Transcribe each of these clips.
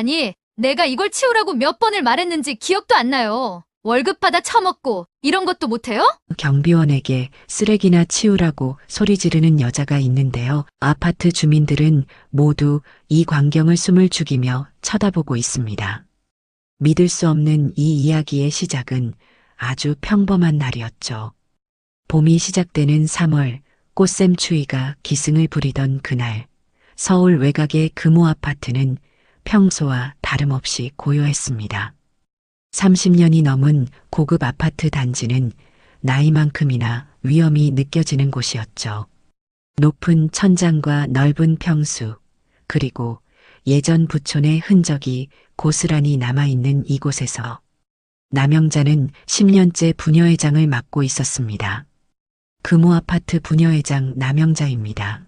아니, 내가 이걸 치우라고 몇 번을 말했는지 기억도 안 나요. 월급 받아 처먹고 이런 것도 못해요? 경비원에게 쓰레기나 치우라고 소리 지르는 여자가 있는데요. 아파트 주민들은 모두 이 광경을 숨을 죽이며 쳐다보고 있습니다. 믿을 수 없는 이 이야기의 시작은 아주 평범한 날이었죠. 봄이 시작되는 3월, 꽃샘추위가 기승을 부리던 그날, 서울 외곽의 금호 아파트는 평소와 다름없이 고요했습니다. 30년이 넘은 고급 아파트 단지는 나이만큼이나 위험이 느껴지는 곳이었죠. 높은 천장과 넓은 평수, 그리고 예전 부촌의 흔적이 고스란히 남아있는 이곳에서 남영자는 10년째 부녀회장을 맡고 있었습니다. 금호 아파트 부녀회장 남영자입니다.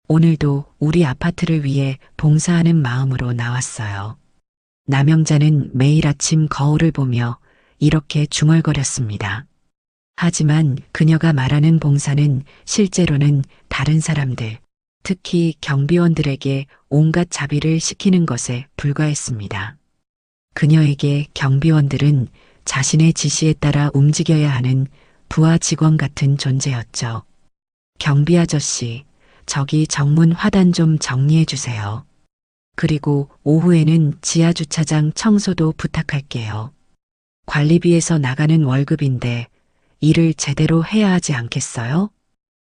오늘도 우리 아파트를 위해 봉사하는 마음으로 나왔어요. 남영자는 매일 아침 거울을 보며 이렇게 중얼거렸습니다. 하지만 그녀가 말하는 봉사는 실제로는 다른 사람들, 특히 경비원들에게 온갖 자비를 시키는 것에 불과했습니다. 그녀에게 경비원들은 자신의 지시에 따라 움직여야 하는 부하 직원 같은 존재였죠. 경비 아저씨, 저기 정문 화단 좀 정리해 주세요. 그리고 오후에는 지하주차장 청소도 부탁할게요. 관리비에서 나가는 월급인데 일을 제대로 해야 하지 않겠어요?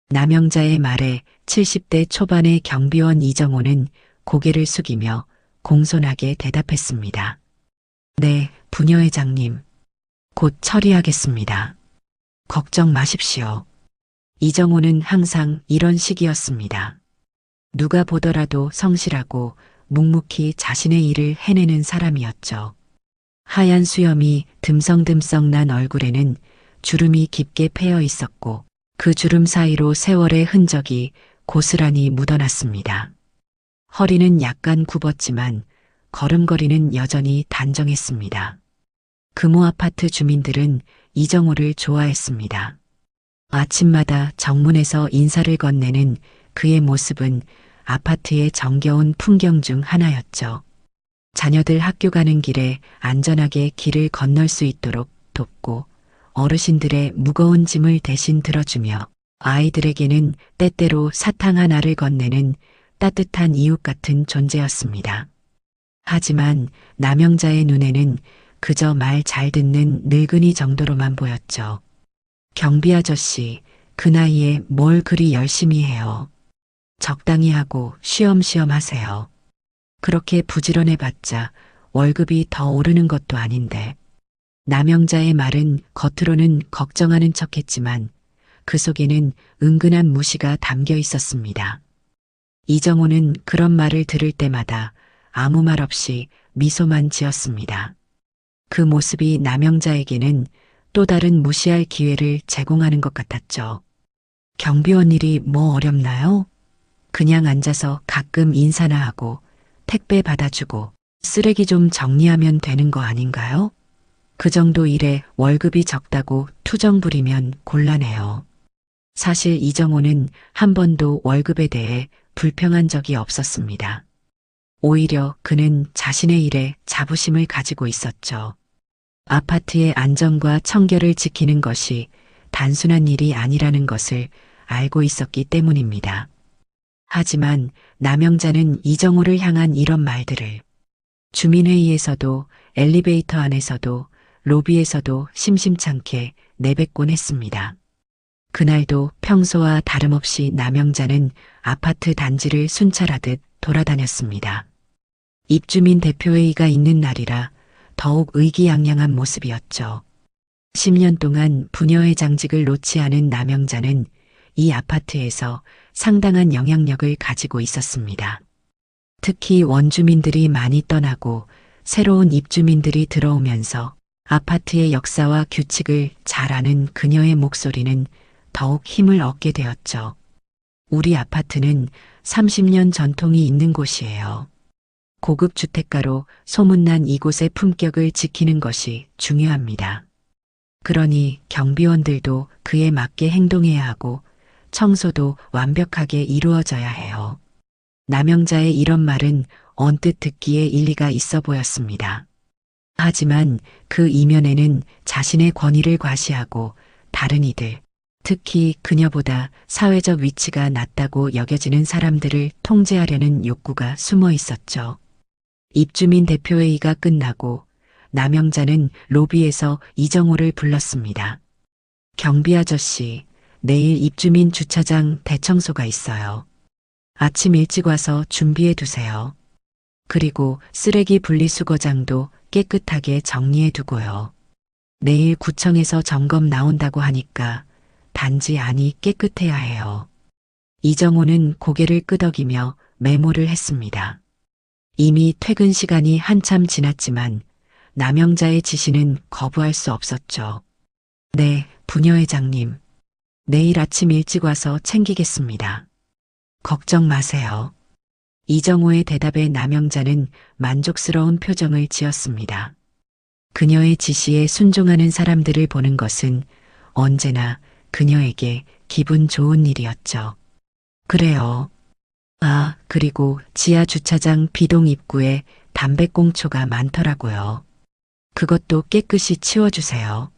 남영자의 말에 70대 초반의 경비원 이정호는 고개를 숙이며 공손하게 대답했습니다. 네, 부녀회장님. 곧 처리하겠습니다. 걱정 마십시오. 이정호는 항상 이런 식이었습니다. 누가 보더라도 성실하고 묵묵히 자신의 일을 해내는 사람이었죠. 하얀 수염이 듬성듬성 난 얼굴에는 주름이 깊게 패여 있었고 그 주름 사이로 세월의 흔적이 고스란히 묻어났습니다. 허리는 약간 굽었지만 걸음걸이는 여전히 단정했습니다. 금호 아파트 주민들은 이정호를 좋아했습니다. 아침마다 정문에서 인사를 건네는 그의 모습은 아파트의 정겨운 풍경 중 하나였죠. 자녀들 학교 가는 길에 안전하게 길을 건널 수 있도록 돕고 어르신들의 무거운 짐을 대신 들어주며 아이들에게는 때때로 사탕 하나를 건네는 따뜻한 이웃 같은 존재였습니다. 하지만 남영자의 눈에는 그저 말 잘 듣는 늙은이 정도로만 보였죠. 경비 아저씨, 그 나이에 뭘 그리 열심히 해요. 적당히 하고 쉬엄쉬엄 하세요. 그렇게 부지런해봤자 월급이 더 오르는 것도 아닌데. 남영자의 말은 겉으로는 걱정하는 척했지만 그 속에는 은근한 무시가 담겨 있었습니다. 이정호는 그런 말을 들을 때마다 아무 말 없이 미소만 지었습니다. 그 모습이 남영자에게는 또 다른 무시할 기회를 제공하는 것 같았죠. 경비원 일이 뭐 어렵나요? 그냥 앉아서 가끔 인사나 하고 택배 받아주고 쓰레기 좀 정리하면 되는 거 아닌가요? 그 정도 일에 월급이 적다고 투정 부리면 곤란해요. 사실 이정호는 한 번도 월급에 대해 불평한 적이 없었습니다. 오히려 그는 자신의 일에 자부심을 가지고 있었죠. 아파트의 안전과 청결을 지키는 것이 단순한 일이 아니라는 것을 알고 있었기 때문입니다. 하지만 남영자는 이정호를 향한 이런 말들을 주민회의에서도 엘리베이터 안에서도 로비에서도 심심찮게 내뱉곤 했습니다. 그날도 평소와 다름없이 남영자는 아파트 단지를 순찰하듯 돌아다녔습니다. 입주민 대표회의가 있는 날이라 더욱 의기양양한 모습이었죠. 10년 동안 부녀회장직을 놓지 않은 남영자는 이 아파트에서 상당한 영향력을 가지고 있었습니다. 특히 원주민들이 많이 떠나고 새로운 입주민들이 들어오면서 아파트의 역사와 규칙을 잘 아는 그녀의 목소리는 더욱 힘을 얻게 되었죠. 우리 아파트는 30년 전통이 있는 곳이에요. 고급 주택가로 소문난 이곳의 품격을 지키는 것이 중요합니다. 그러니 경비원들도 그에 맞게 행동해야 하고 청소도 완벽하게 이루어져야 해요. 남영자의 이런 말은 언뜻 듣기에 일리가 있어 보였습니다. 하지만 그 이면에는 자신의 권위를 과시하고 다른 이들, 특히 그녀보다 사회적 위치가 낮다고 여겨지는 사람들을 통제하려는 욕구가 숨어 있었죠. 입주민 대표회의가 끝나고 남영자는 로비에서 이정호를 불렀습니다. 경비 아저씨, 내일 입주민 주차장 대청소가 있어요. 아침 일찍 와서 준비해 두세요. 그리고 쓰레기 분리수거장도 깨끗하게 정리해 두고요. 내일 구청에서 점검 나온다고 하니까 단지 안이 깨끗해야 해요. 이정호는 고개를 끄덕이며 메모를 했습니다. 이미 퇴근 시간이 한참 지났지만 남영자의 지시는 거부할 수 없었죠. 네, 부녀회장님. 내일 아침 일찍 와서 챙기겠습니다. 걱정 마세요. 이정호의 대답에 남영자는 만족스러운 표정을 지었습니다. 그녀의 지시에 순종하는 사람들을 보는 것은 언제나 그녀에게 기분 좋은 일이었죠. 그래요. 아, 그리고 지하 주차장 비동 입구에 담배꽁초가 많더라고요. 그것도 깨끗이 치워주세요.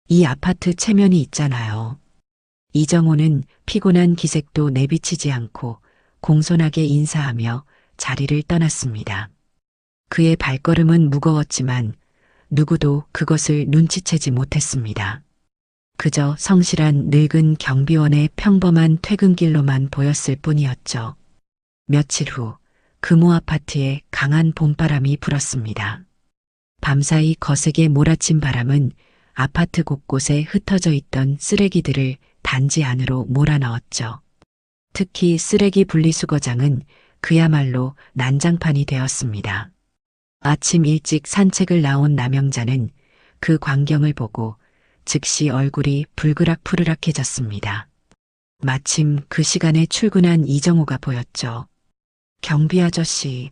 이 아파트 체면이 있잖아요. 이정호는 피곤한 기색도 내비치지 않고 공손하게 인사하며 자리를 떠났습니다. 그의 발걸음은 무거웠지만 누구도 그것을 눈치채지 못했습니다. 그저 성실한 늙은 경비원의 평범한 퇴근길로만 보였을 뿐이었죠. 며칠 후 금호 아파트에 강한 봄바람이 불었습니다. 밤사이 거세게 몰아친 바람은 아파트 곳곳에 흩어져 있던 쓰레기들을 단지 안으로 몰아넣었죠. 특히 쓰레기 분리수거장은 그야말로 난장판이 되었습니다. 아침 일찍 산책을 나온 남영자는 그 광경을 보고 즉시 얼굴이 불그락푸르락해졌습니다. 마침 그 시간에 출근한 이정호가 보였죠. 경비 아저씨,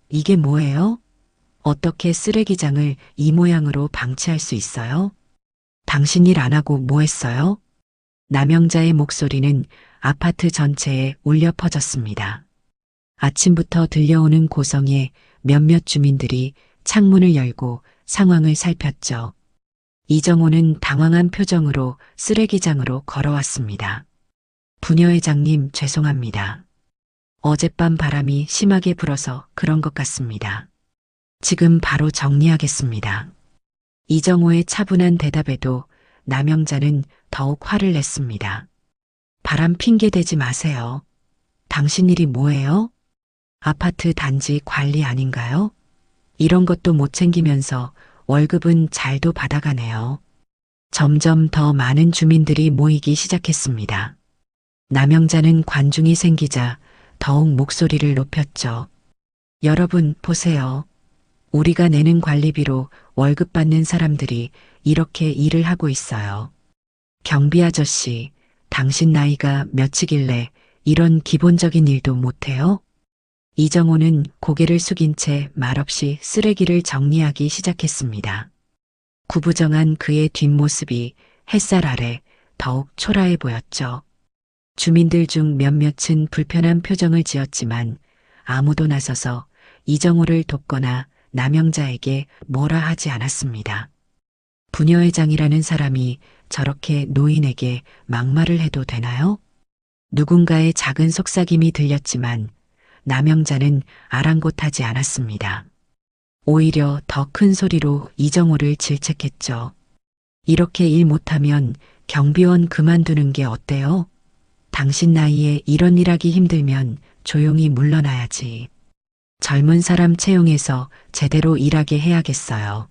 이게 뭐예요? 어떻게 쓰레기장을 이 모양으로 방치할 수 있어요? 당신 일 안 하고 뭐 했어요? 남영자의 목소리는 아파트 전체에 울려 퍼졌습니다. 아침부터 들려오는 고성에 몇몇 주민들이 창문을 열고 상황을 살폈죠. 이정호는 당황한 표정으로 쓰레기장으로 걸어왔습니다. 부녀회장님, 죄송합니다. 어젯밤 바람이 심하게 불어서 그런 것 같습니다. 지금 바로 정리하겠습니다. 이정호의 차분한 대답에도 남영자는 더욱 화를 냈습니다. 바람 핑계 대지 마세요. 당신 일이 뭐예요? 아파트 단지 관리 아닌가요? 이런 것도 못 챙기면서 월급은 잘도 받아가네요. 점점 더 많은 주민들이 모이기 시작했습니다. 남영자는 관중이 생기자 더욱 목소리를 높였죠. 여러분, 보세요. 우리가 내는 관리비로 월급 받는 사람들이 이렇게 일을 하고 있어요. 경비 아저씨, 당신 나이가 몇이길래 이런 기본적인 일도 못해요? 이정호는 고개를 숙인 채 말없이 쓰레기를 정리하기 시작했습니다. 구부정한 그의 뒷모습이 햇살 아래 더욱 초라해 보였죠. 주민들 중 몇몇은 불편한 표정을 지었지만 아무도 나서서 이정호를 돕거나 남영자에게 뭐라 하지 않았습니다. 부녀회장이라는 사람이 저렇게 노인에게 막말을 해도 되나요? 누군가의 작은 속삭임이 들렸지만 남영자는 아랑곳하지 않았습니다. 오히려 더 큰 소리로 이정호를 질책했죠. 이렇게 일 못하면 경비원 그만두는 게 어때요? 당신 나이에 이런 일 하기 힘들면 조용히 물러나야지. 젊은 사람 채용해서 제대로 일하게 해야겠어요.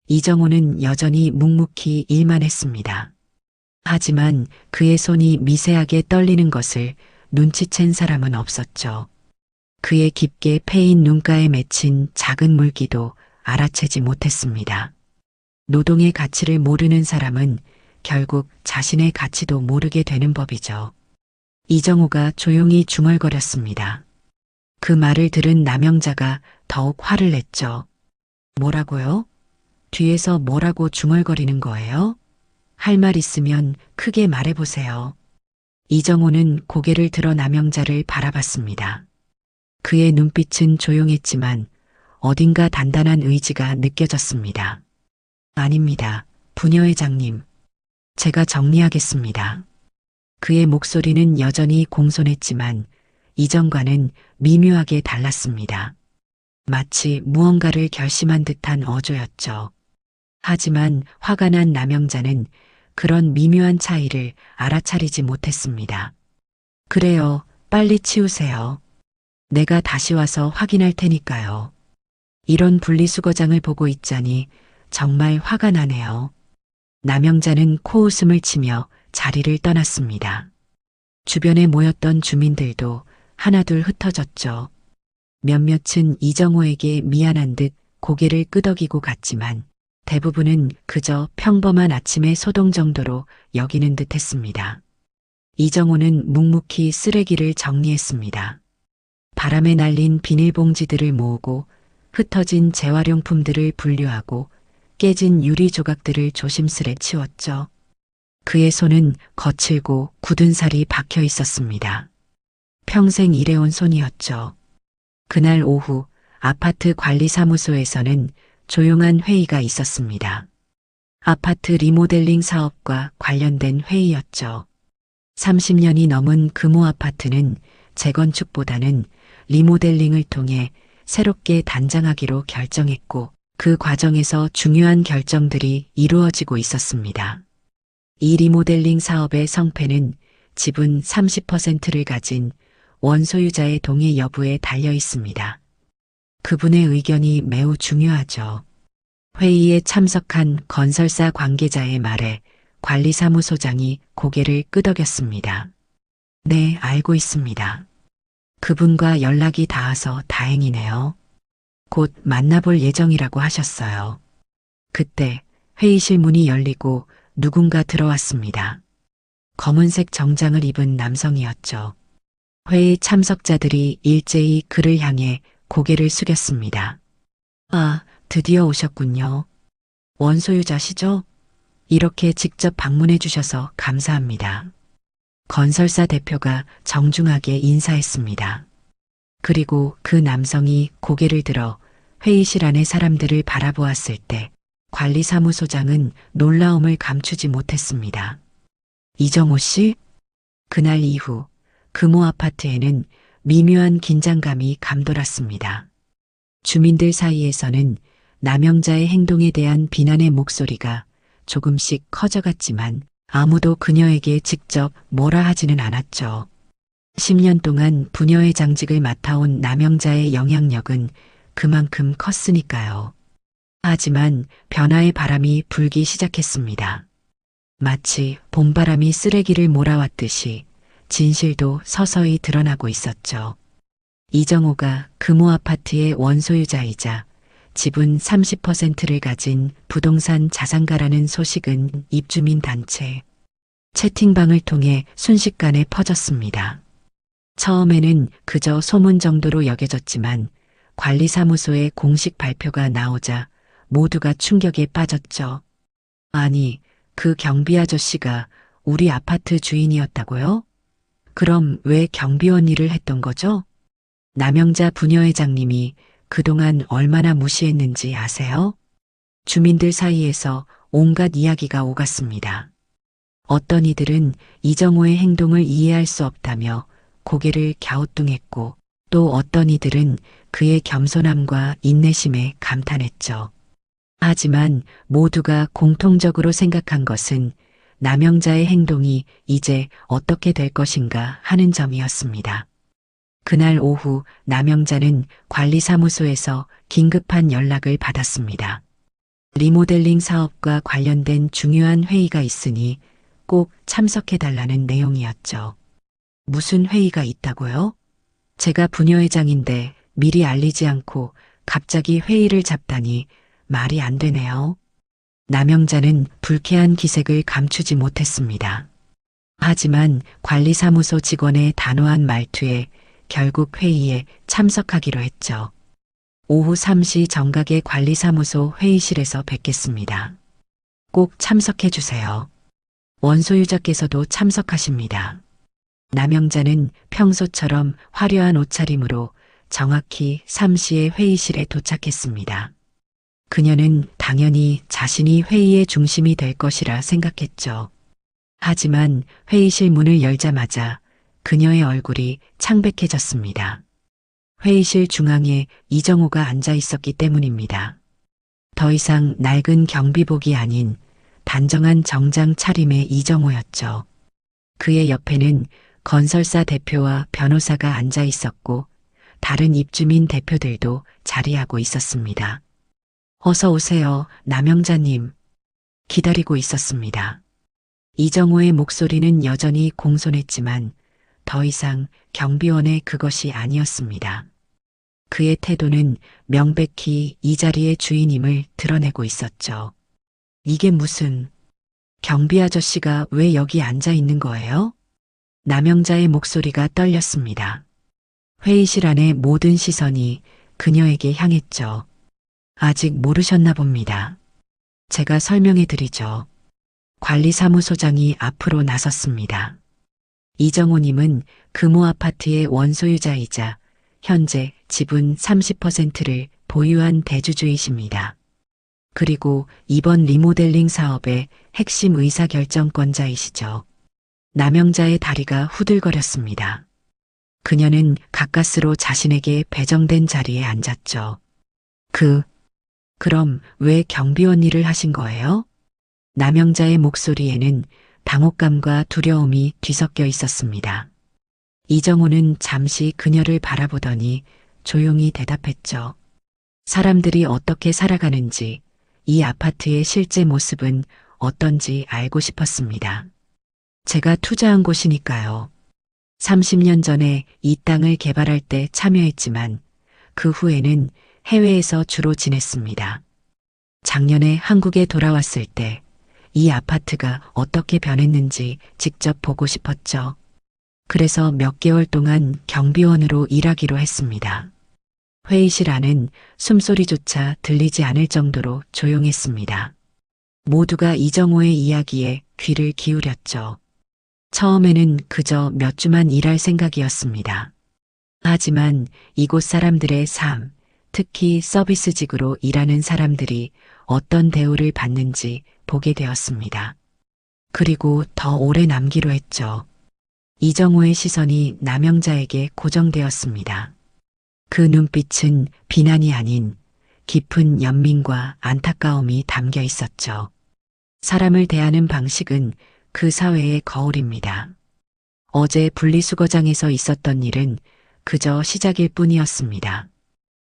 이정호는 여전히 묵묵히 일만 했습니다. 하지만 그의 손이 미세하게 떨리는 것을 눈치챈 사람은 없었죠. 그의 깊게 패인 눈가에 맺힌 작은 물기도 알아채지 못했습니다. 노동의 가치를 모르는 사람은 결국 자신의 가치도 모르게 되는 법이죠. 이정호가 조용히 중얼거렸습니다. 그 말을 들은 남영자가 더욱 화를 냈죠. 뭐라고요? 뒤에서 뭐라고 중얼거리는 거예요? 할 말 있으면 크게 말해보세요. 이정호는 고개를 들어 남영자를 바라봤습니다. 그의 눈빛은 조용했지만 어딘가 단단한 의지가 느껴졌습니다. 아닙니다. 부녀회장님. 제가 정리하겠습니다. 그의 목소리는 여전히 공손했지만 이전과는 미묘하게 달랐습니다. 마치 무언가를 결심한 듯한 어조였죠. 하지만 화가 난 남영자는 그런 미묘한 차이를 알아차리지 못했습니다. 그래요. 빨리 치우세요. 내가 다시 와서 확인할 테니까요. 이런 분리수거장을 보고 있자니 정말 화가 나네요. 남영자는 코웃음을 치며 자리를 떠났습니다. 주변에 모였던 주민들도 하나둘 흩어졌죠. 몇몇은 이정호에게 미안한 듯 고개를 끄덕이고 갔지만 대부분은 그저 평범한 아침의 소동 정도로 여기는 듯 했습니다. 이정호는 묵묵히 쓰레기를 정리했습니다. 바람에 날린 비닐봉지들을 모으고 흩어진 재활용품들을 분류하고 깨진 유리 조각들을 조심스레 치웠죠. 그의 손은 거칠고 굳은 살이 박혀 있었습니다. 평생 일해온 손이었죠. 그날 오후 아파트 관리사무소에서는 조용한 회의가 있었습니다. 아파트 리모델링 사업과 관련된 회의였죠. 30년이 넘은 금호 아파트는 재건축보다는 리모델링을 통해 새롭게 단장하기로 결정했고 그 과정에서 중요한 결정들이 이루어지고 있었습니다. 이 리모델링 사업의 성패는 지분 30%를 가진 원소유자의 동의 여부에 달려 있습니다. 그분의 의견이 매우 중요하죠. 회의에 참석한 건설사 관계자의 말에 관리사무소장이 고개를 끄덕였습니다. 네, 알고 있습니다. 그분과 연락이 닿아서 다행이네요. 곧 만나볼 예정이라고 하셨어요. 그때 회의실 문이 열리고 누군가 들어왔습니다. 검은색 정장을 입은 남성이었죠. 회의 참석자들이 일제히 그를 향해 고개를 숙였습니다. 아, 드디어 오셨군요. 원소유자시죠? 이렇게 직접 방문해 주셔서 감사합니다. 건설사 대표가 정중하게 인사했습니다. 그리고 그 남성이 고개를 들어 회의실 안의 사람들을 바라보았을 때 관리사무소장은 놀라움을 감추지 못했습니다. 이정호 씨? 그날 이후 금호 아파트에는 미묘한 긴장감이 감돌았습니다. 주민들 사이에서는 남영자의 행동에 대한 비난의 목소리가 조금씩 커져갔지만 아무도 그녀에게 직접 뭐라 하지는 않았죠. 10년 동안 부녀의 장직을 맡아온 남영자의 영향력은 그만큼 컸으니까요. 하지만 변화의 바람이 불기 시작했습니다. 마치 봄바람이 쓰레기를 몰아왔듯이 진실도 서서히 드러나고 있었죠. 이정호가 금호 아파트의 원소유자이자 지분 30%를 가진 부동산 자산가라는 소식은 입주민 단체 채팅방을 통해 순식간에 퍼졌습니다. 처음에는 그저 소문 정도로 여겨졌지만 관리사무소의 공식 발표가 나오자 모두가 충격에 빠졌죠. 아니, 그 경비 아저씨가 우리 아파트 주인이었다고요? 그럼 왜 경비원 일을 했던 거죠? 남영자 부녀회장님이 그동안 얼마나 무시했는지 아세요? 주민들 사이에서 온갖 이야기가 오갔습니다. 어떤 이들은 이정호의 행동을 이해할 수 없다며 고개를 갸우뚱했고 또 어떤 이들은 그의 겸손함과 인내심에 감탄했죠. 하지만 모두가 공통적으로 생각한 것은 남영자의 행동이 이제 어떻게 될 것인가 하는 점이었습니다. 그날 오후 남영자는 관리사무소에서 긴급한 연락을 받았습니다. 리모델링 사업과 관련된 중요한 회의가 있으니 꼭 참석해달라는 내용이었죠. 무슨 회의가 있다고요? 제가 부녀회장인데 미리 알리지 않고 갑자기 회의를 잡다니 말이 안 되네요. 남영자는 불쾌한 기색을 감추지 못했습니다. 하지만 관리사무소 직원의 단호한 말투에 결국 회의에 참석하기로 했죠. 오후 3시 정각의 관리사무소 회의실에서 뵙겠습니다. 꼭 참석해 주세요. 원소유자께서도 참석하십니다. 남영자는 평소처럼 화려한 옷차림으로 정확히 3시에 회의실에 도착했습니다. 그녀는 당연히 자신이 회의의 중심이 될 것이라 생각했죠. 하지만 회의실 문을 열자마자 그녀의 얼굴이 창백해졌습니다. 회의실 중앙에 이정호가 앉아 있었기 때문입니다. 더 이상 낡은 경비복이 아닌 단정한 정장 차림의 이정호였죠. 그의 옆에는 건설사 대표와 변호사가 앉아 있었고 다른 입주민 대표들도 자리하고 있었습니다. 어서 오세요, 남영자님. 기다리고 있었습니다. 이정호의 목소리는 여전히 공손했지만 더 이상 경비원의 그것이 아니었습니다. 그의 태도는 명백히 이 자리의 주인임을 드러내고 있었죠. 이게 무슨, 경비 아저씨가 왜 여기 앉아 있는 거예요? 남영자의 목소리가 떨렸습니다. 회의실 안의 모든 시선이 그녀에게 향했죠. 아직 모르셨나 봅니다. 제가 설명해 드리죠. 관리사무소장이 앞으로 나섰습니다. 이정호님은 금호 아파트의 원소유자이자 현재 지분 30%를 보유한 대주주이십니다. 그리고 이번 리모델링 사업의 핵심 의사결정권자이시죠. 남영자의 다리가 후들거렸습니다. 그녀는 가까스로 자신에게 배정된 자리에 앉았죠. 그럼 왜 경비원 일을 하신 거예요? 남영자의 목소리에는 당혹감과 두려움이 뒤섞여 있었습니다. 이정호는 잠시 그녀를 바라보더니 조용히 대답했죠. 사람들이 어떻게 살아가는지, 이 아파트의 실제 모습은 어떤지 알고 싶었습니다. 제가 투자한 곳이니까요. 30년 전에 이 땅을 개발할 때 참여했지만 그 후에는 해외에서 주로 지냈습니다. 작년에 한국에 돌아왔을 때 이 아파트가 어떻게 변했는지 직접 보고 싶었죠. 그래서 몇 개월 동안 경비원으로 일하기로 했습니다. 회의실 안은 숨소리조차 들리지 않을 정도로 조용했습니다. 모두가 이정호의 이야기에 귀를 기울였죠. 처음에는 그저 몇 주만 일할 생각이었습니다. 하지만 이곳 사람들의 삶, 특히 서비스직으로 일하는 사람들이 어떤 대우를 받는지 보게 되었습니다. 그리고 더 오래 남기로 했죠. 이정호의 시선이 남영자에게 고정되었습니다. 그 눈빛은 비난이 아닌 깊은 연민과 안타까움이 담겨 있었죠. 사람을 대하는 방식은 그 사회의 거울입니다. 어제 분리수거장에서 있었던 일은 그저 시작일 뿐이었습니다.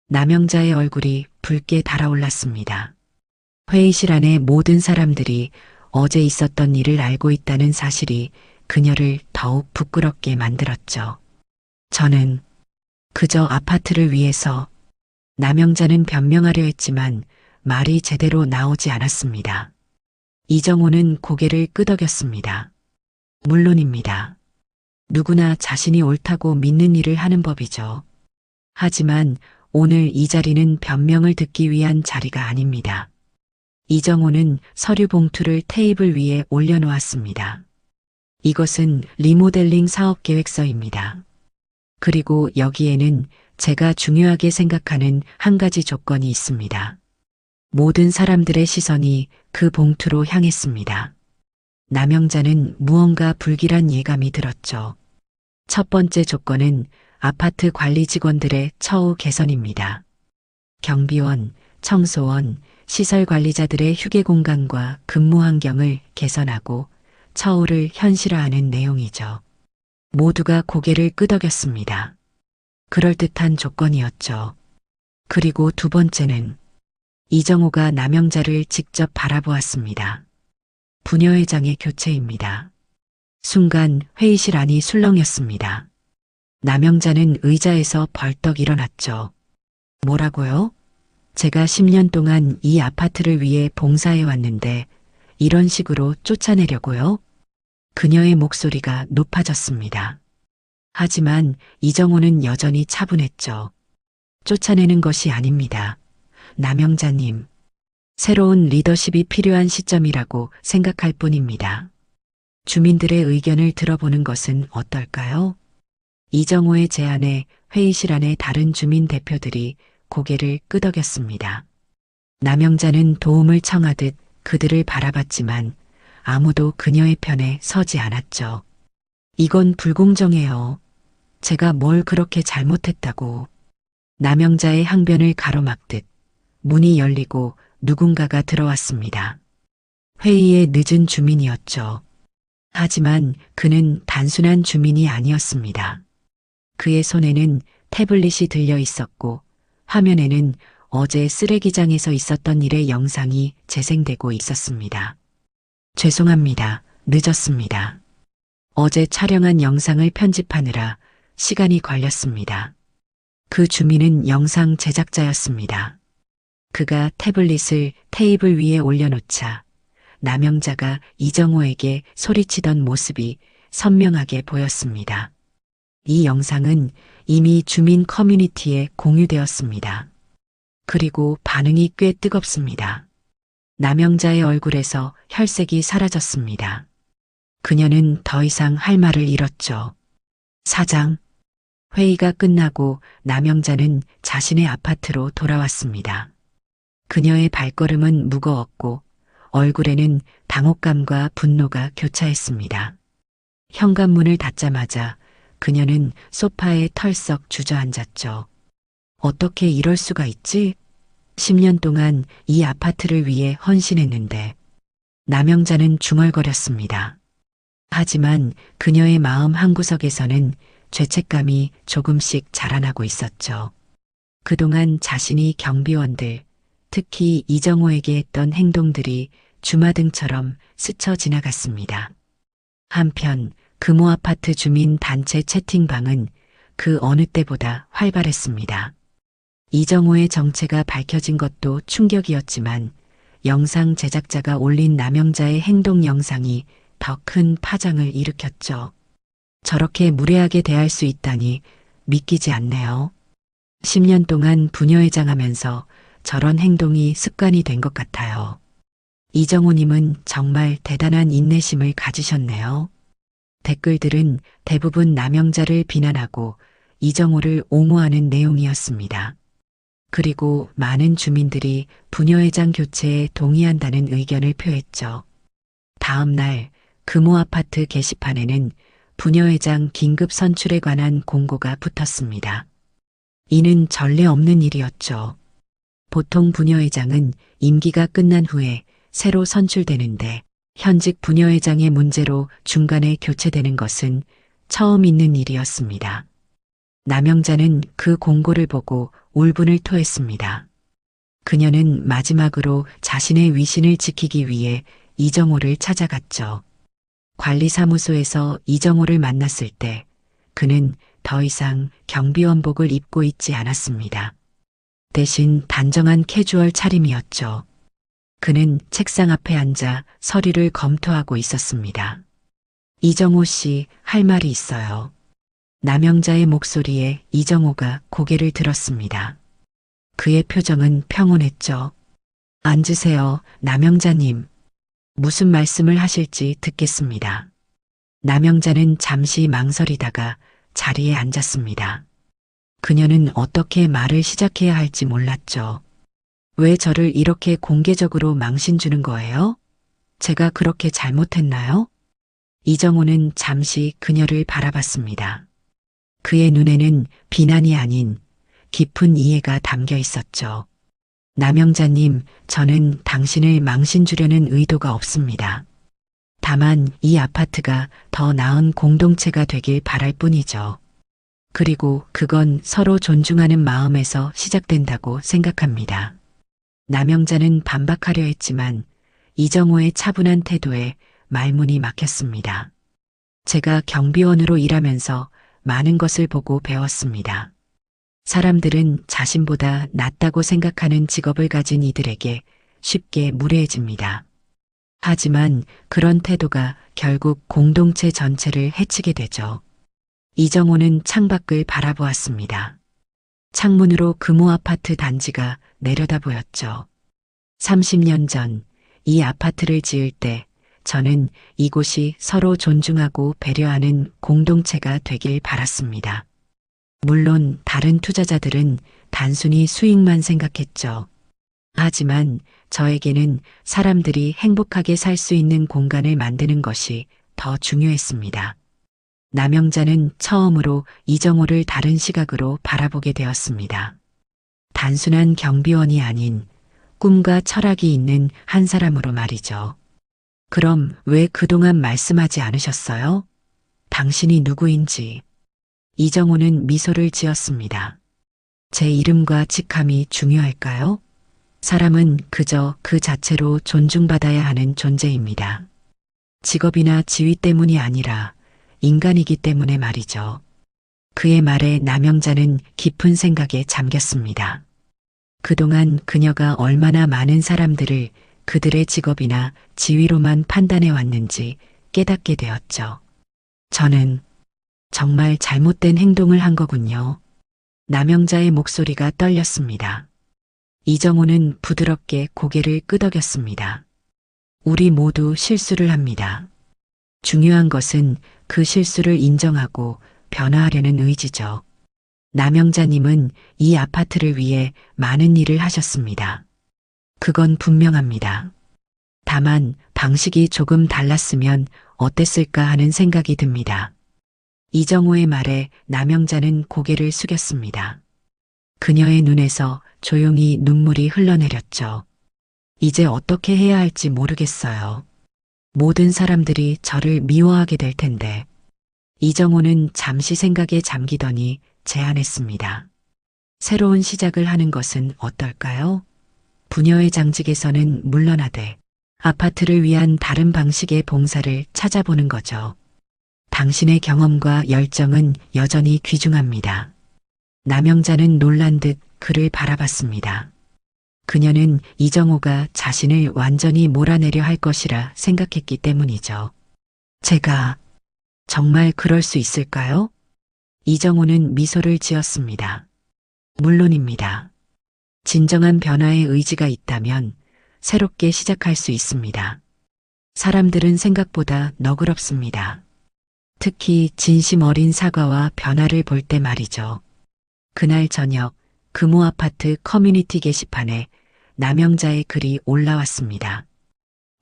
남영자의 얼굴이 붉게 달아올랐습니다. 회의실 안의 모든 사람들이 어제 있었던 일을 알고 있다는 사실이 그녀를 더욱 부끄럽게 만들었죠. 저는 그저 아파트를 위해서, 남영자는 변명하려 했지만 말이 제대로 나오지 않았습니다. 이정호는 고개를 끄덕였습니다. 물론입니다. 누구나 자신이 옳다고 믿는 일을 하는 법이죠. 하지만 오늘 이 자리는 변명을 듣기 위한 자리가 아닙니다. 이정호는 서류 봉투를 테이블 위에 올려놓았습니다. 이것은 리모델링 사업 계획서입니다. 그리고 여기에는 제가 중요하게 생각하는 한 가지 조건이 있습니다. 모든 사람들의 시선이 그 봉투로 향했습니다. 남영자는 무언가 불길한 예감이 들었죠. 첫 번째 조건은 아파트 관리 직원들의 처우 개선입니다. 경비원, 청소원, 시설 관리자들의 휴게 공간과 근무 환경을 개선하고 처우를 현실화하는 내용이죠. 모두가 고개를 끄덕였습니다. 그럴듯한 조건이었죠. 그리고 두 번째는 이정호가 남영자를 직접 바라보았습니다. 부녀회장의 교체입니다. 순간 회의실 안이 술렁였습니다. 남영자는 의자에서 벌떡 일어났죠. 뭐라고요? 제가 10년 동안 이 아파트를 위해 봉사해 왔는데 이런 식으로 쫓아내려고요? 그녀의 목소리가 높아졌습니다. 하지만 이정호는 여전히 차분했죠. 쫓아내는 것이 아닙니다. 남영자님, 새로운 리더십이 필요한 시점이라고 생각할 뿐입니다. 주민들의 의견을 들어보는 것은 어떨까요? 이정호의 제안에 회의실 안의 다른 주민 대표들이 고개를 끄덕였습니다. 남영자는 도움을 청하듯 그들을 바라봤지만 아무도 그녀의 편에 서지 않았죠. 이건 불공정해요. 제가 뭘 그렇게 잘못했다고. 남영자의 항변을 가로막듯 문이 열리고 누군가가 들어왔습니다. 회의에 늦은 주민이었죠. 하지만 그는 단순한 주민이 아니었습니다. 그의 손에는 태블릿이 들려 있었고 화면에는 어제 쓰레기장에서 있었던 일의 영상이 재생되고 있었습니다. 죄송합니다. 늦었습니다. 어제 촬영한 영상을 편집하느라 시간이 걸렸습니다. 그 주민은 영상 제작자였습니다. 그가 태블릿을 테이블 위에 올려놓자 남영자가 이정호에게 소리치던 모습이 선명하게 보였습니다. 이 영상은 이미 주민 커뮤니티에 공유되었습니다. 그리고 반응이 꽤 뜨겁습니다. 남영자의 얼굴에서 혈색이 사라졌습니다. 그녀는 더 이상 할 말을 잃었죠. 사장. 회의가 끝나고 남영자는 자신의 아파트로 돌아왔습니다. 그녀의 발걸음은 무거웠고 얼굴에는 당혹감과 분노가 교차했습니다. 현관문을 닫자마자 그녀는 소파에 털썩 주저앉았죠. 어떻게 이럴 수가 있지? 10년 동안 이 아파트를 위해 헌신했는데. 남영자는 중얼거렸습니다. 하지만 그녀의 마음 한구석에서는 죄책감이 조금씩 자라나고 있었죠. 그동안 자신이 경비원들, 특히 이정호에게 했던 행동들이 주마등처럼 스쳐 지나갔습니다. 한편 금호 아파트 주민 단체 채팅방은 그 어느 때보다 활발했습니다. 이정호의 정체가 밝혀진 것도 충격이었지만 영상 제작자가 올린 남영자의 행동 영상이 더 큰 파장을 일으켰죠. 저렇게 무례하게 대할 수 있다니 믿기지 않네요. 10년 동안 부녀회장하면서 저런 행동이 습관이 된 것 같아요. 이정호님은 정말 대단한 인내심을 가지셨네요. 댓글들은 대부분 남영자를 비난하고 이정호를 옹호하는 내용이었습니다. 그리고 많은 주민들이 부녀회장 교체에 동의한다는 의견을 표했죠. 다음 날 금호 아파트 게시판에는 부녀회장 긴급 선출에 관한 공고가 붙었습니다. 이는 전례 없는 일이었죠. 보통 부녀회장은 임기가 끝난 후에 새로 선출되는데 현직 부녀회장의 문제로 중간에 교체되는 것은 처음 있는 일이었습니다. 남영자는 그 공고를 보고 울분을 토했습니다. 그녀는 마지막으로 자신의 위신을 지키기 위해 이정호를 찾아갔죠. 관리사무소에서 이정호를 만났을 때 그는 더 이상 경비원복을 입고 있지 않았습니다. 대신 단정한 캐주얼 차림이었죠. 그는 책상 앞에 앉아 서류를 검토하고 있었습니다. 이정호 씨, 할 말이 있어요. 남영자의 목소리에 이정호가 고개를 들었습니다. 그의 표정은 평온했죠. 앉으세요, 남영자님. 무슨 말씀을 하실지 듣겠습니다. 남영자는 잠시 망설이다가 자리에 앉았습니다. 그녀는 어떻게 말을 시작해야 할지 몰랐죠. 왜 저를 이렇게 공개적으로 망신 주는 거예요? 제가 그렇게 잘못했나요? 이정호는 잠시 그녀를 바라봤습니다. 그의 눈에는 비난이 아닌 깊은 이해가 담겨 있었죠. 남영자님, 저는 당신을 망신 주려는 의도가 없습니다. 다만 이 아파트가 더 나은 공동체가 되길 바랄 뿐이죠. 그리고 그건 서로 존중하는 마음에서 시작된다고 생각합니다. 남영자는 반박하려 했지만 이정호의 차분한 태도에 말문이 막혔습니다. 제가 경비원으로 일하면서 많은 것을 보고 배웠습니다. 사람들은 자신보다 낫다고 생각하는 직업을 가진 이들에게 쉽게 무례해집니다. 하지만 그런 태도가 결국 공동체 전체를 해치게 되죠. 이정호는 창밖을 바라보았습니다. 창문으로 금호 아파트 단지가 내려다 보였죠. 30년 전 이 아파트를 지을 때 저는 이곳이 서로 존중하고 배려하는 공동체가 되길 바랐습니다. 물론 다른 투자자들은 단순히 수익만 생각했죠. 하지만 저에게는 사람들이 행복하게 살 수 있는 공간을 만드는 것이 더 중요했습니다. 남영자는 처음으로 이정호를 다른 시각으로 바라보게 되었습니다. 단순한 경비원이 아닌 꿈과 철학이 있는 한 사람으로 말이죠. 그럼 왜 그동안 말씀하지 않으셨어요? 당신이 누구인지. 이정호는 미소를 지었습니다. 제 이름과 직함이 중요할까요? 사람은 그저 그 자체로 존중받아야 하는 존재입니다. 직업이나 지위 때문이 아니라 인간이기 때문에 말이죠. 그의 말에 남영자는 깊은 생각에 잠겼습니다. 그동안 그녀가 얼마나 많은 사람들을 그들의 직업이나 지위로만 판단해 왔는지 깨닫게 되었죠. 저는 정말 잘못된 행동을 한 거군요. 남영자의 목소리가 떨렸습니다. 이정호는 부드럽게 고개를 끄덕였습니다. 우리 모두 실수를 합니다. 중요한 것은 그 실수를 인정하고 변화하려는 의지죠. 남영자님은 이 아파트를 위해 많은 일을 하셨습니다. 그건 분명합니다. 다만 방식이 조금 달랐으면 어땠을까 하는 생각이 듭니다. 이정호의 말에 남영자는 고개를 숙였습니다. 그녀의 눈에서 조용히 눈물이 흘러내렸죠. 이제 어떻게 해야 할지 모르겠어요. 모든 사람들이 저를 미워하게 될 텐데. 이정호는 잠시 생각에 잠기더니 제안했습니다. 새로운 시작을 하는 것은 어떨까요? 부녀의 장직에서는 물러나되 아파트를 위한 다른 방식의 봉사를 찾아보는 거죠. 당신의 경험과 열정은 여전히 귀중합니다. 남영자는 놀란 듯 그를 바라봤습니다. 그녀는 이정호가 자신을 완전히 몰아내려 할 것이라 생각했기 때문이죠. 제가 정말 그럴 수 있을까요? 이정호는 미소를 지었습니다. 물론입니다. 진정한 변화의 의지가 있다면 새롭게 시작할 수 있습니다. 사람들은 생각보다 너그럽습니다. 특히 진심 어린 사과와 변화를 볼 때 말이죠. 그날 저녁 금호 아파트 커뮤니티 게시판에 남영자의 글이 올라왔습니다.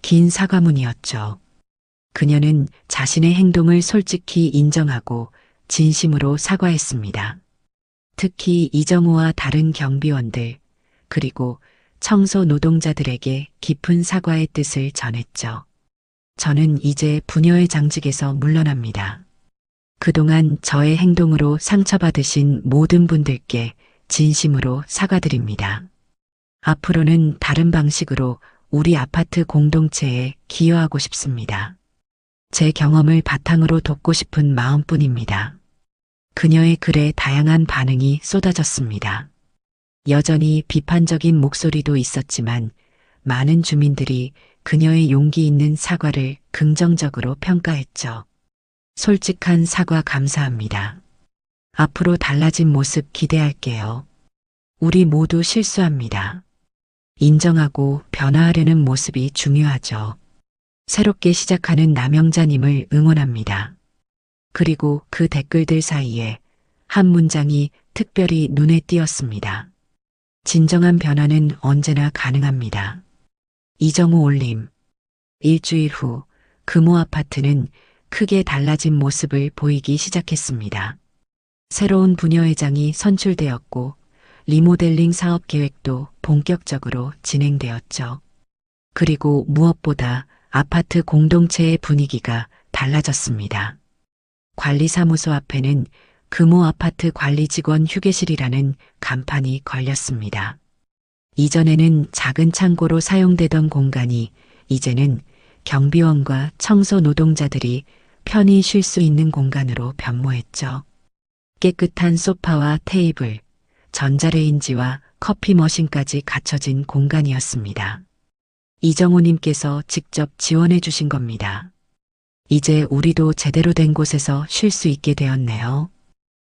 긴 사과문이었죠. 그녀는 자신의 행동을 솔직히 인정하고 진심으로 사과했습니다. 특히 이정호와 다른 경비원들, 그리고 청소 노동자들에게 깊은 사과의 뜻을 전했죠. 저는 이제 부녀의 장직에서 물러납니다. 그동안 저의 행동으로 상처받으신 모든 분들께 진심으로 사과드립니다. 앞으로는 다른 방식으로 우리 아파트 공동체에 기여하고 싶습니다. 제 경험을 바탕으로 돕고 싶은 마음뿐입니다. 그녀의 글에 다양한 반응이 쏟아졌습니다. 여전히 비판적인 목소리도 있었지만 많은 주민들이 그녀의 용기 있는 사과를 긍정적으로 평가했죠. 솔직한 사과 감사합니다. 앞으로 달라진 모습 기대할게요. 우리 모두 실수합니다. 인정하고 변화하려는 모습이 중요하죠. 새롭게 시작하는 남영자님을 응원합니다. 그리고 그 댓글들 사이에 한 문장이 특별히 눈에 띄었습니다. 진정한 변화는 언제나 가능합니다. 이정호 올림. 일주일 후 금호 아파트는 크게 달라진 모습을 보이기 시작했습니다. 새로운 부녀회장이 선출되었고 리모델링 사업 계획도 본격적으로 진행되었죠. 그리고 무엇보다 아파트 공동체의 분위기가 달라졌습니다. 관리사무소 앞에는 금호 아파트 관리 직원 휴게실이라는 간판이 걸렸습니다. 이전에는 작은 창고로 사용되던 공간이 이제는 경비원과 청소 노동자들이 편히 쉴 수 있는 공간으로 변모했죠. 깨끗한 소파와 테이블, 전자레인지와 커피 머신까지 갖춰진 공간이었습니다. 이정호님께서 직접 지원해 주신 겁니다. 이제 우리도 제대로 된 곳에서 쉴 수 있게 되었네요.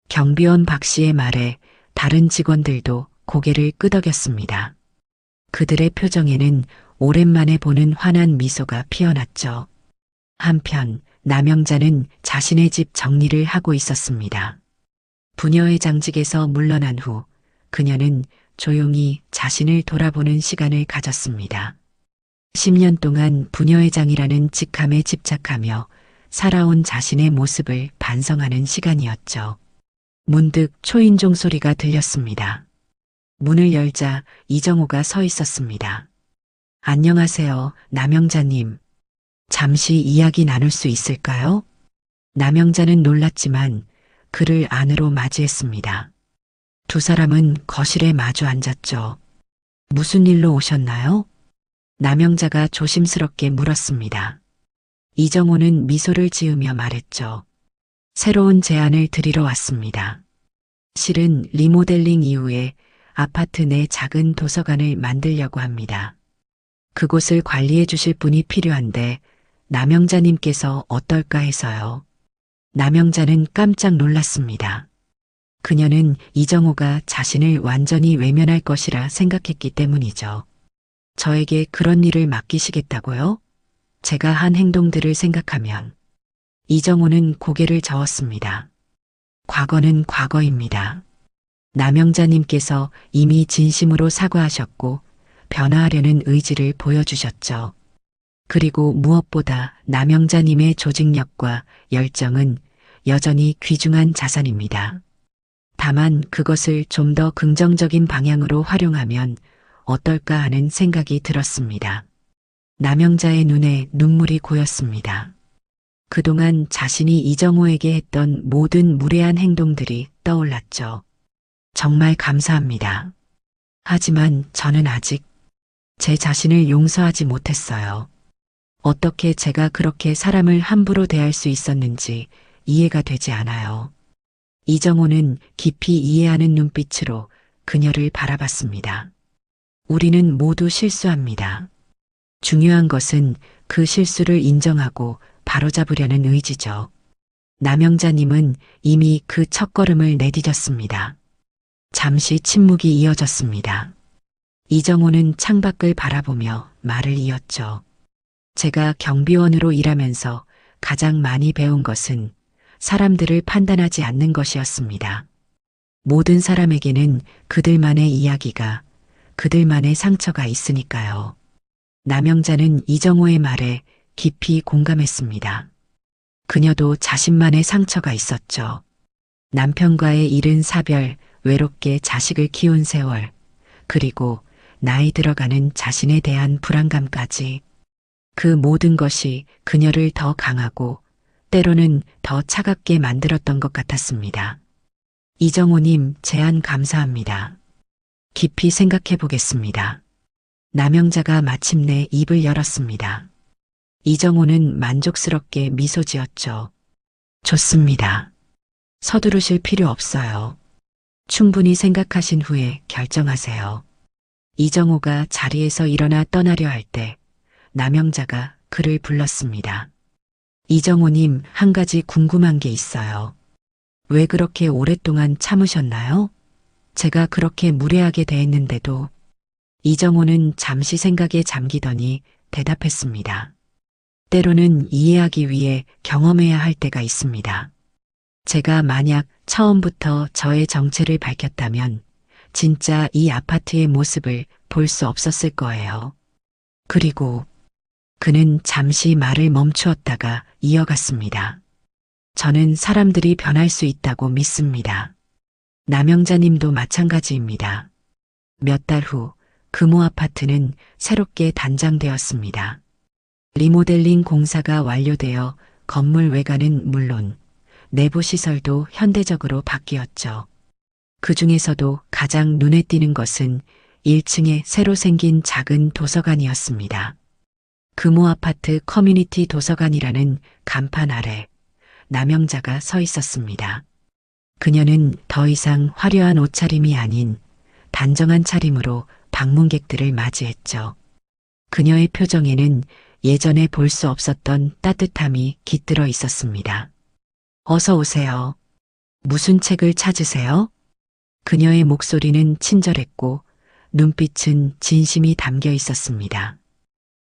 경비원 박 씨의 말에 다른 직원들도 고개를 끄덕였습니다. 그들의 표정에는 오랜만에 보는 환한 미소가 피어났죠. 한편 남영자는 자신의 집 정리를 하고 있었습니다. 부녀의 장직에서 물러난 후 그녀는 조용히 자신을 돌아보는 시간을 가졌습니다. 10년 동안 부녀회장이라는 직함에 집착하며 살아온 자신의 모습을 반성하는 시간이었죠. 문득 초인종 소리가 들렸습니다. 문을 열자 이정호가 서 있었습니다. 안녕하세요, 남영자님. 잠시 이야기 나눌 수 있을까요? 남영자는 놀랐지만 그를 안으로 맞이했습니다. 두 사람은 거실에 마주 앉았죠. 무슨 일로 오셨나요? 남영자가 조심스럽게 물었습니다. 이정호는 미소를 지으며 말했죠. 새로운 제안을 드리러 왔습니다. 실은 리모델링 이후에 아파트 내 작은 도서관을 만들려고 합니다. 그곳을 관리해 주실 분이 필요한데 남영자님께서 어떨까 해서요. 남영자는 깜짝 놀랐습니다. 그녀는 이정호가 자신을 완전히 외면할 것이라 생각했기 때문이죠. 저에게 그런 일을 맡기시겠다고요? 제가 한 행동들을 생각하면 이정호는 고개를 저었습니다. 과거는 과거입니다. 남영자님께서 이미 진심으로 사과하셨고 변화하려는 의지를 보여주셨죠. 그리고 무엇보다 남영자님의 조직력과 열정은 여전히 귀중한 자산입니다. 다만 그것을 좀 더 긍정적인 방향으로 활용하면 어떨까 하는 생각이 들었습니다. 남영자의 눈에 눈물이 고였습니다. 그동안 자신이 이정호에게 했던 모든 무례한 행동들이 떠올랐죠. 정말 감사합니다. 하지만 저는 아직 제 자신을 용서하지 못했어요. 어떻게 제가 그렇게 사람을 함부로 대할 수 있었는지 이해가 되지 않아요. 이정호는 깊이 이해하는 눈빛으로 그녀를 바라봤습니다. 우리는 모두 실수합니다. 중요한 것은 그 실수를 인정하고 바로잡으려는 의지죠. 남영자님은 이미 그 첫걸음을 내디뎠습니다. 잠시 침묵이 이어졌습니다. 이정호는 창밖을 바라보며 말을 이었죠. 제가 경비원으로 일하면서 가장 많이 배운 것은 사람들을 판단하지 않는 것이었습니다. 모든 사람에게는 그들만의 이야기가, 그들만의 상처가 있으니까요. 남영자는 이정호의 말에 깊이 공감했습니다. 그녀도 자신만의 상처가 있었죠. 남편과의 이른 사별, 외롭게 자식을 키운 세월, 그리고 나이 들어가는 자신에 대한 불안감까지. 그 모든 것이 그녀를 더 강하고 때로는 더 차갑게 만들었던 것 같았습니다. 이정호님, 제안 감사합니다. 깊이 생각해 보겠습니다. 남영자가 마침내 입을 열었습니다. 이정호는 만족스럽게 미소 지었죠. 좋습니다. 서두르실 필요 없어요. 충분히 생각하신 후에 결정하세요. 이정호가 자리에서 일어나 떠나려 할 때 남영자가 그를 불렀습니다. 이정호님, 한 가지 궁금한 게 있어요. 왜 그렇게 오랫동안 참으셨나요? 제가 그렇게 무례하게 대했는데도. 이정호는 잠시 생각에 잠기더니 대답했습니다. 때로는 이해하기 위해 경험해야 할 때가 있습니다. 제가 만약 처음부터 저의 정체를 밝혔다면 진짜 이 아파트의 모습을 볼 수 없었을 거예요. 그리고 그는 잠시 말을 멈추었다가 이어갔습니다. 저는 사람들이 변할 수 있다고 믿습니다. 남영자님도 마찬가지입니다. 몇 달 후 금호 아파트는 새롭게 단장되었습니다. 리모델링 공사가 완료되어 건물 외관은 물론 내부 시설도 현대적으로 바뀌었죠. 그 중에서도 가장 눈에 띄는 것은 1층에 새로 생긴 작은 도서관이었습니다. 금호 아파트 커뮤니티 도서관이라는 간판 아래 남영자가 서 있었습니다. 그녀는 더 이상 화려한 옷차림이 아닌 단정한 차림으로 방문객들을 맞이했죠. 그녀의 표정에는 예전에 볼 수 없었던 따뜻함이 깃들어 있었습니다. 어서 오세요. 무슨 책을 찾으세요? 그녀의 목소리는 친절했고 눈빛은 진심이 담겨 있었습니다.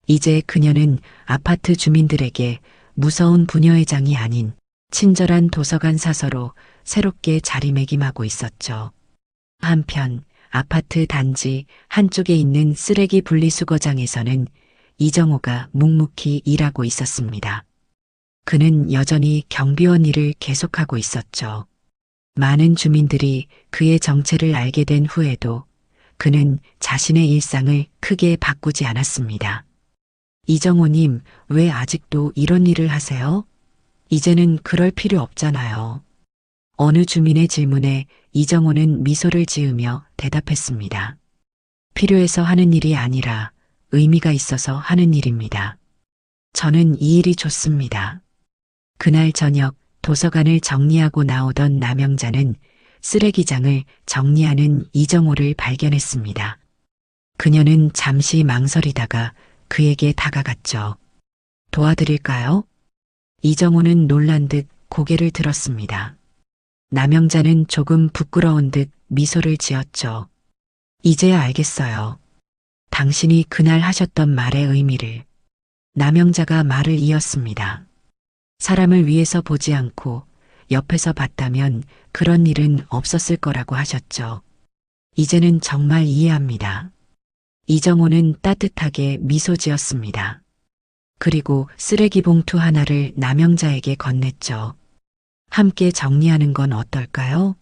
이제 그녀는 아파트 주민들에게 무서운 부녀회장이 아닌 친절한 도서관 사서로 새롭게 자리매김하고 있었죠. 한편 아파트 단지 한쪽에 있는 쓰레기 분리수거장에서는 이정호가 묵묵히 일하고 있었습니다. 그는 여전히 경비원 일을 계속하고 있었죠. 많은 주민들이 그의 정체를 알게 된 후에도 그는 자신의 일상을 크게 바꾸지 않았습니다. 이정호님, 왜 아직도 이런 일을 하세요? 이제는 그럴 필요 없잖아요. 어느 주민의 질문에 이정호는 미소를 지으며 대답했습니다. 필요해서 하는 일이 아니라 의미가 있어서 하는 일입니다. 저는 이 일이 좋습니다. 그날 저녁 도서관을 정리하고 나오던 남영자는 쓰레기장을 정리하는 이정호를 발견했습니다. 그녀는 잠시 망설이다가 그에게 다가갔죠. 도와드릴까요? 이정호는 놀란 듯 고개를 들었습니다. 남영자는 조금 부끄러운 듯 미소를 지었죠. 이제야 알겠어요. 당신이 그날 하셨던 말의 의미를. 남영자가 말을 이었습니다. 사람을 위해서 보지 않고 옆에서 봤다면 그런 일은 없었을 거라고 하셨죠. 이제는 정말 이해합니다. 이정호는 따뜻하게 미소 지었습니다. 그리고 쓰레기 봉투 하나를 남영자에게 건넸죠. 함께 정리하는 건 어떨까요?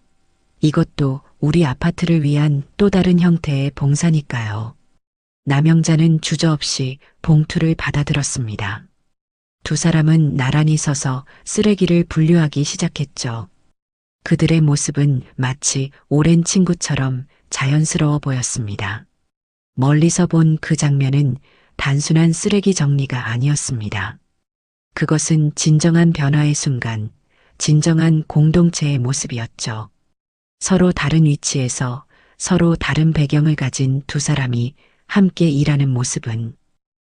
이것도 우리 아파트를 위한 또 다른 형태의 봉사니까요. 남영자는 주저없이 봉투를 받아들었습니다. 두 사람은 나란히 서서 쓰레기를 분류하기 시작했죠. 그들의 모습은 마치 오랜 친구처럼 자연스러워 보였습니다. 멀리서 본 그 장면은 단순한 쓰레기 정리가 아니었습니다. 그것은 진정한 변화의 순간, 진정한 공동체의 모습이었죠. 서로 다른 위치에서 서로 다른 배경을 가진 두 사람이 함께 일하는 모습은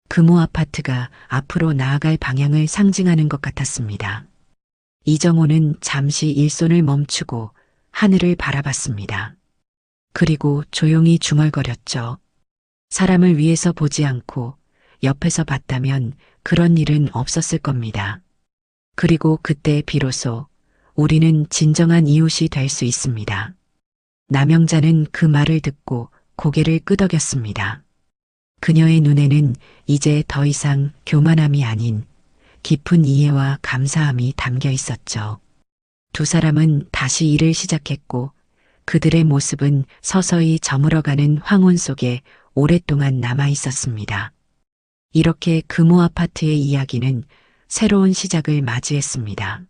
금호 아파트가 앞으로 나아갈 방향을 상징하는 것 같았습니다. 이정호는 잠시 일손을 멈추고 하늘을 바라봤습니다. 그리고 조용히 중얼거렸죠. 사람을 위해서 보지 않고 옆에서 봤다면 그런 일은 없었을 겁니다. 그리고 그때 비로소 우리는 진정한 이웃이 될 수 있습니다. 남영자는 그 말을 듣고 고개를 끄덕였습니다. 그녀의 눈에는 이제 더 이상 교만함이 아닌 깊은 이해와 감사함이 담겨 있었죠. 두 사람은 다시 일을 시작했고 그들의 모습은 서서히 저물어가는 황혼 속에 오랫동안 남아 있었습니다. 이렇게 금호 아파트의 이야기는 새로운 시작을 맞이했습니다.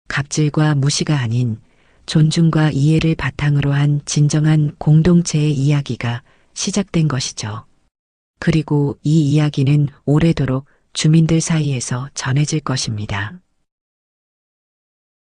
갑질과 무시가 아닌 존중과 이해를 바탕으로 한 진정한 공동체의 이야기가 시작된 것이죠. 그리고 이 이야기는 오래도록 주민들 사이에서 전해질 것입니다.